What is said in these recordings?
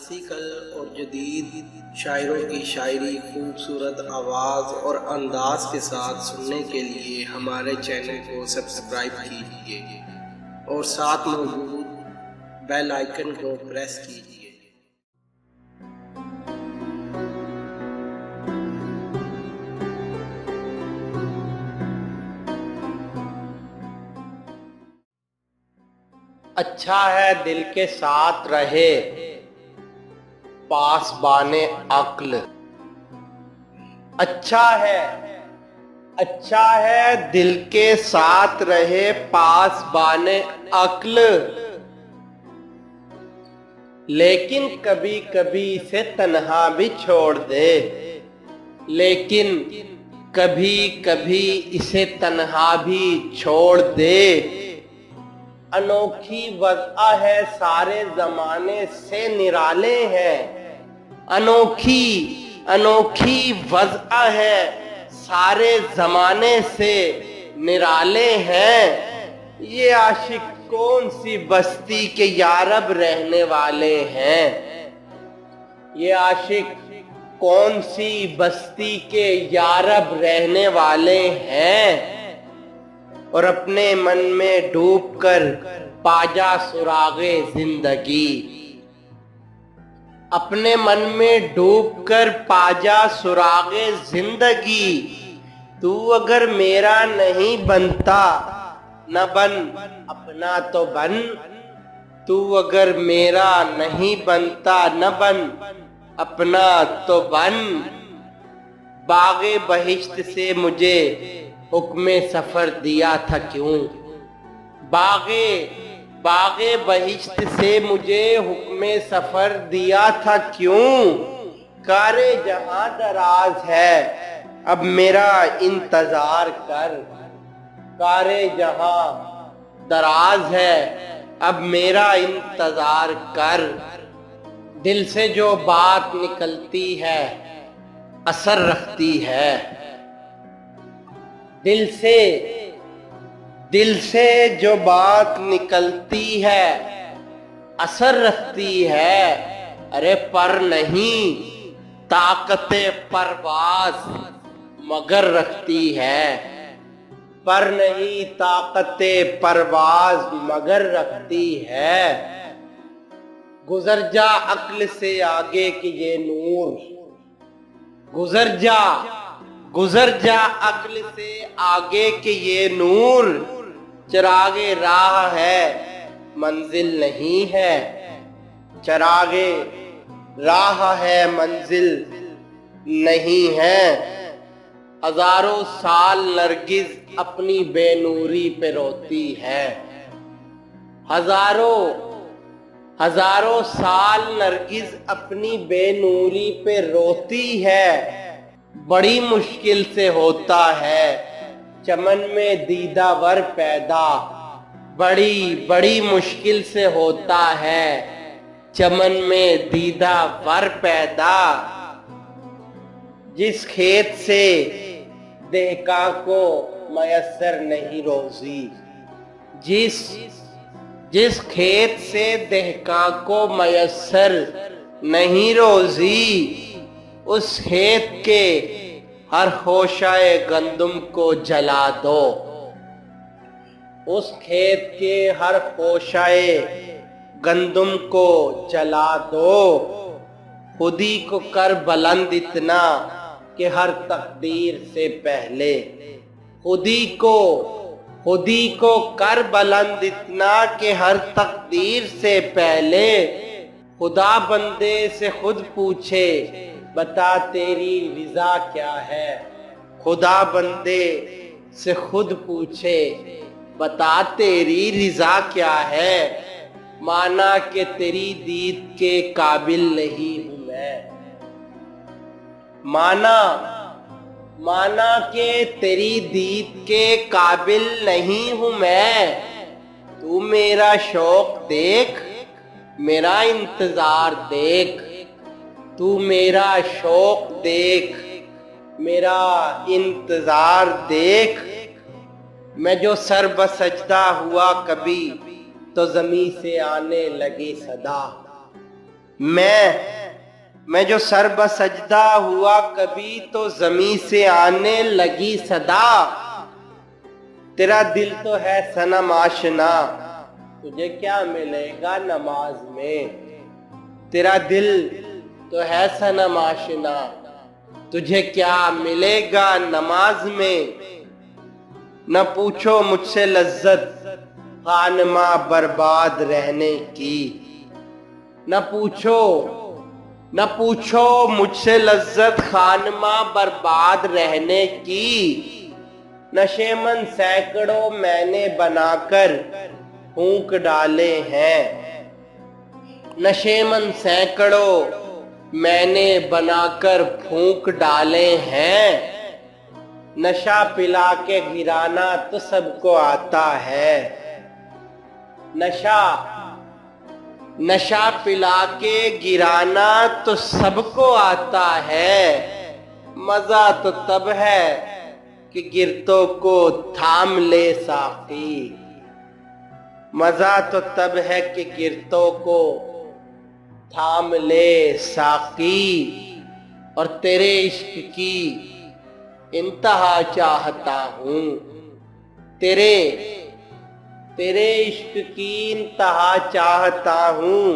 Classical اور جدید شاعروں کی شاعری خوبصورت آواز اور انداز کے ساتھ سننے کے لیے ہمارے چینل کو سبسکرائب کیجیے اور ساتھ موجود بیل آئیکن کو پریس کیجیے۔ اچھا ہے دل کے ساتھ رہے پاسبان عقل، اچھا ہے دل کے ساتھ رہے پاسبان عقل، لیکن کبھی کبھی اسے تنہا بھی چھوڑ دے، لیکن کبھی کبھی اسے تنہا بھی چھوڑ دے۔ انوکھی وضع ہے سارے زمانے سے نرالے ہیں، انوکھی وضع ہے سارے زمانے سے نرالے ہیں۔ یہ عاشق کون سی بستی کے یارب رہنے والے ہیں، یہ عاشق کون سی بستی کے یارب رہنے والے ہیں، اور اپنے من میں ڈوب کر پاجا سراغ زندگی، اپنے من میں ڈوب کر پاجا سراغ زندگی۔ تو اگر میرا نہیں بنتا نہ بن اپنا تو بن، تو اگر میرا نہیں بنتا نہ بن اپنا تو بن۔ باغ بہشت سے مجھے حکم سفر دیا تھا کیوں، باغ بہشت سے مجھے حکم سفر دیا تھا کیوں۔ کار جہاں دراز ہے اب میرا انتظار کر، کار جہاں دراز ہے اب میرا انتظار کر۔ دل سے جو بات نکلتی ہے اثر رکھتی ہے، دل سے جو بات نکلتی ہے اثر رکھتی ہے۔ ارے پر نہیں طاقت پرواز مگر رکھتی ہے، پر نہیں طاقت پرواز مگر رکھتی ہے۔ گزر جا عقل سے آگے کہ یہ نور، گزر جا عقل سے آگے کہ یہ نور، چراغ راہ ہے منزل نہیں ہے، چراغ راہ ہے منزل نہیں ہے۔ ہزاروں سال نرگس اپنی بے نوری پہ روتی ہے، ہزاروں سال نرگس اپنی بے نوری پہ روتی ہے۔ بڑی مشکل سے ہوتا ہے چمن میں دیدہ ور پیدا، بڑی مشکل سے ہوتا ہے چمن میں دیدہ ور پیدا۔ جس کھیت سے دہقاں کو میسر نہیں روزی، جس کھیت سے دہقاں کو میسر نہیں روزی، اس کھیت کے ہر خوشہ گندم کو جلا دو، اس کھیت کے ہر خوشہ گندم کو جلا دو۔ خودی کو کر بلند اتنا کہ ہر تقدیر سے پہلے، خودی کو کر بلند اتنا کہ ہر تقدیر سے پہلے۔ خدا بندے سے خود پوچھے بتا تیری رضا کیا ہے، خدا بندے سے خود پوچھے بتا تیری رضا کیا ہے۔ مانا کہ تیری دید کے قابل نہیں ہوں میں، مانا کہ تیری دید کے قابل نہیں ہوں میں۔ تو میرا شوق دیکھ میرا انتظار دیکھ، تو میرا شوق دیکھ میرا انتظار دیکھ۔ میں جو سر بسجدہ ہوا کبھی تو زمیں سے آنے لگی صدا، میں جو سر بسجدہ ہوا کبھی تو زمین سے آنے لگی صدا. تیرا دل تو ہے صنم آشنا، تجھے کیا ملے گا نماز میں. تیرا دل تو ہے صنم آشنا، تجھے کیا ملے گا نماز میں. نہ پوچھو مجھ سے لذت خانمہ برباد رہنے کی. نہ پوچھو مجھ سے لذت خانمہ برباد رہنے کی. نشے من سینکڑوں میں نے بنا کر پھونک ڈالے ہیں. نشے من سینکڑوں میں نے بنا کر پھونک ڈالے ہیں. نشہ پلا کے گرانا تو سب کو آتا ہے. نشہ پلا کے گرانا تو سب کو آتا ہے. مزہ تو تب ہے کہ گرتوں کو تھام لے ساقی. مزہ تو تب ہے کہ گرتوں کو تھام لے ساقی. اور تیرے عشق کی انتہا چاہتا ہوں. تیرے عشق کی انتہا چاہتا ہوں.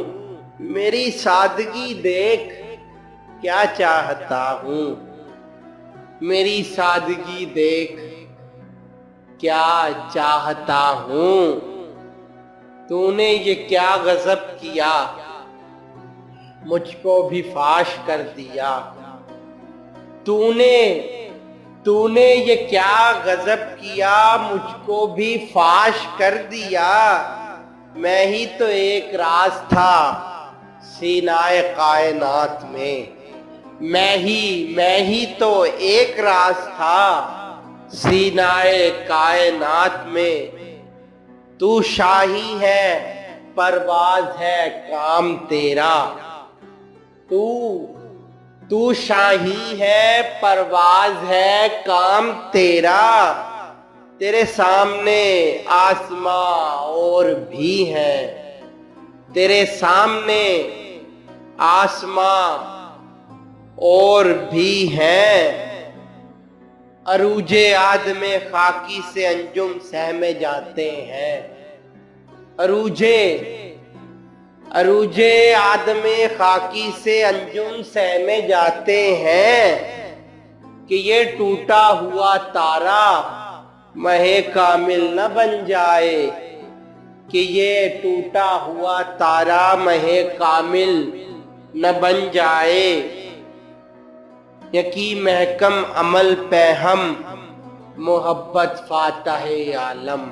میری سادگی دیکھ کیا چاہتا ہوں. میری سادگی دیکھ کیا چاہتا ہوں. تو نے یہ کیا غضب کیا مجھ کو بھی فاش کر دیا. تو نے یہ کیا غضب کیا مجھ کو بھی فاش کر دیا. میں ہی تو ایک راز تھا سینائے کائنات میں. میں ہی تو ایک راز تھا سینائے کائنات میں. تو شاہی ہے پرواز ہے کام تیرا. تو شاہی ہے پرواز ہے کام تیرا. تیرے سامنے آسماں اور بھی ہیں. تیرے سامنے آسماں اور بھی ہیں. عروج آدم خاکی سے انجم سہمے جاتے ہیں. عروج آدم خاکی سے انجم سہمے جاتے ہیں. کہ یہ ٹوٹا ہوا تارا مہ کامل نہ بن جائے. کہ یہ ٹوٹا ہوا تارا مہ کامل نہ بن جائے. یکی محکم عمل پہ ہم محبت فاتح عالم.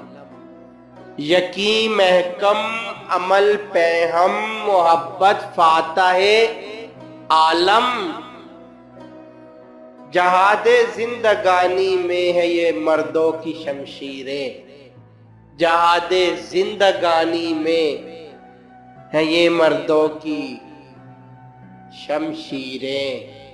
یکی محکم عمل پہ ہم محبت فاتح عالم. جہاد زندگانی میں ہے یہ مردوں کی شمشیریں. جہاد زندگانی میں ہے یہ مردوں کی شمشیریں.